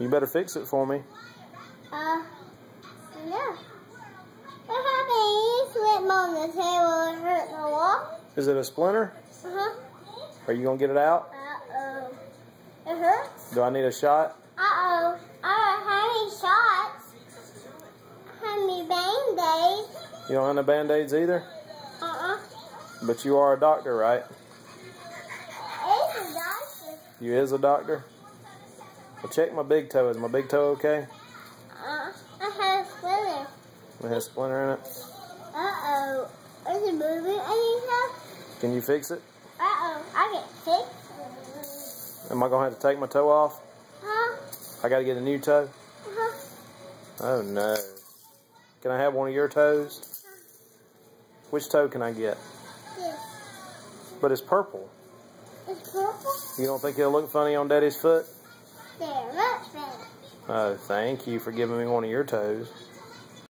You better fix it for me. No. What happened? You slipped on the table and hurt my wall? Is it a splinter? Uh-huh. Are you going to get it out? Uh-oh. It hurts? Do I need a shot? Uh-oh. How many shots? How many Band-Aids? You don't have no Band-Aids either? Uh-uh. But you are a doctor, right? It's a doctor. You is a doctor? Well, check my big toe. Is my big toe okay? I have a splinter. It has a splinter in it. Uh-oh. Is it moving anytime? Can you fix it? Uh-oh. I get fixed. Am I going to have to take my toe off? Huh? I got to get a new toe? Uh-huh. Oh, no. Can I have one of your toes? Which toe can I get? Yes. But it's purple. It's purple? You don't think it'll look funny on Daddy's foot? They're much better. Oh, thank you for giving me one of your toes.